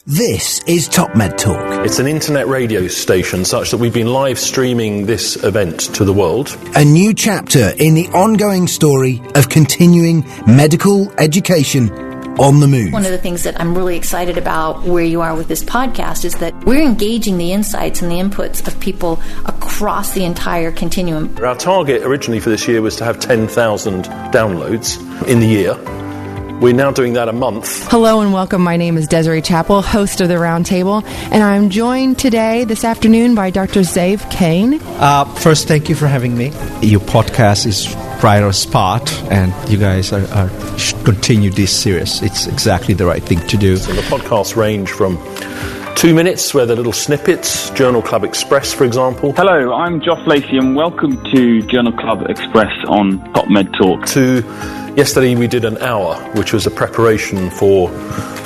This is TopMedTalk. It's an internet radio station such that we've been live streaming this event to the world. A new chapter in the ongoing story of continuing medical education on the move. One of the things that I'm really excited about where you are with this podcast is that we're engaging the insights and the inputs of people across the entire continuum. Our target originally for this year was to have 10,000 downloads in the year. We're now doing that a month. Hello and welcome. My name is Desiree Chappell, host of The Roundtable, and I'm joined this afternoon, by Dr. Zave Kane. First, thank you for having me. Your podcast is right on spot, and you guys should continue this series. It's exactly the right thing to do. So the podcasts range from 2 minutes, where they're little snippets, Journal Club Express, for example. Hello, I'm Joff Lacey, and welcome to Journal Club Express on TopMedTalk. Yesterday we did an hour, which was a preparation for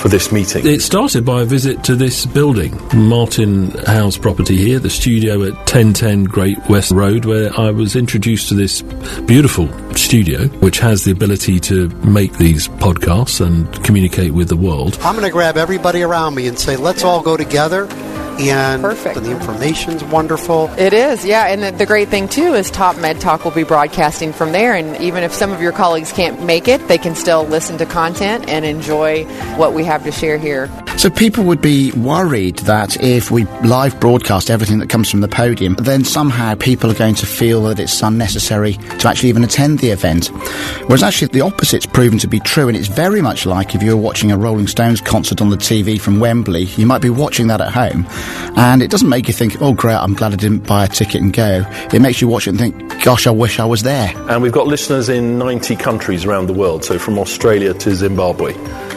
this meeting. It started by a visit to this building, Martin Howe's property here, the studio at 1010 Great West Road, where I was introduced to this beautiful studio, which has the ability to make these podcasts and communicate with the world. I'm going to grab everybody around me and say, let's all go together. And Perfect. And the information's wonderful. It is, yeah. And the great thing, too, is TopMedTalk will be broadcasting from there. And even if some of your colleagues can't make it, they can still listen to content and enjoy what we have to share here. So people would be worried that if we live broadcast everything that comes from the podium, then somehow people are going to feel that it's unnecessary to actually even attend the event. Whereas actually the opposite's proven to be true, and it's very much like if you were watching a Rolling Stones concert on the TV from Wembley, you might be watching that at home. And it doesn't make you think, oh great, I'm glad I didn't buy a ticket and go. It makes you watch it and think, gosh, I wish I was there. And we've got listeners in 90 countries around the world, so from Australia to Zimbabwe.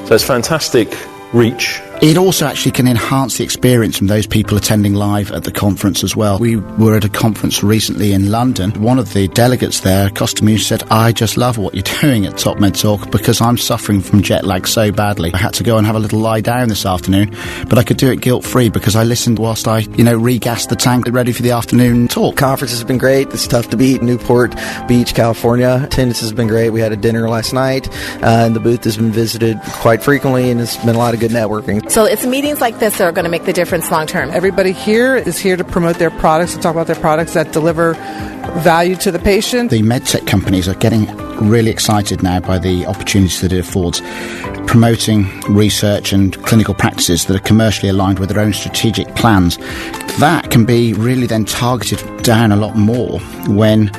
So it's fantastic reach. It also actually can enhance the experience from those people attending live at the conference as well. We were at a conference recently in London. One of the delegates there accosted me and said, I just love what you're doing at TopMedTalk because I'm suffering from jet lag so badly. I had to go and have a little lie down this afternoon, but I could do it guilt-free because I listened whilst I, regassed the tank ready for the afternoon talk. Conference has been great. It's tough to beat. Newport Beach, California. Attendance has been great. We had a dinner last night, and the booth has been visited quite frequently, and it's been a lot of good networking. So it's meetings like this that are going to make the difference long term. Everybody here is here to promote their products, to talk about their products that deliver value to the patient. The medtech companies are getting really excited now by the opportunities that it affords, promoting research and clinical practices that are commercially aligned with their own strategic plans. That can be really then targeted down a lot more when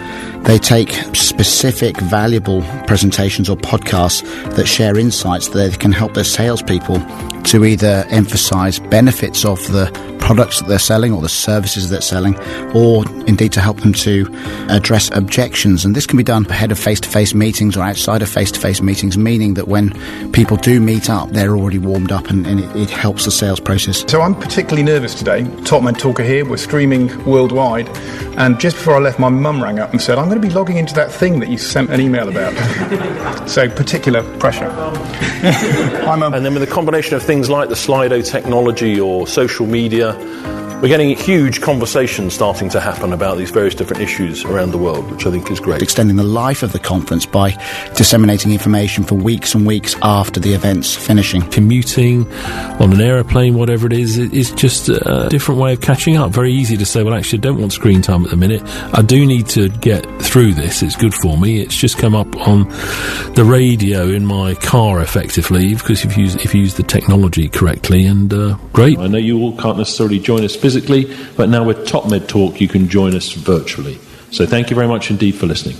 they take specific, valuable presentations or podcasts that share insights that they can help their salespeople to either emphasize benefits of the products that they're selling or the services they're selling, or indeed to help them to address objections. And this can be done ahead of face-to-face meetings or outside of face-to-face meetings, meaning that when people do meet up, they're already warmed up and it helps the sales process. So I'm particularly nervous today. TopMedTalk are here. We're streaming worldwide. And just before I left, my mum rang up and said, I'm going to be logging into that thing that you sent an email about. So particular pressure. Hi, Mum. And then with a combination of things like the Slido technology or social media, we're getting huge conversations starting to happen about these various different issues around the world, which I think is great. Extending the life of the conference by disseminating information for weeks and weeks after the event's finishing. Commuting on an aeroplane, whatever it is just a different way of catching up. Very easy to say, well, actually, I don't want screen time at the minute. I do need to get through this. It's good for me. It's just come up on the radio in my car, effectively, because if you use the technology correctly, and great. I know you all can't necessarily join us physically, but now with TopMedTalk you can join us virtually. So thank you very much indeed for listening.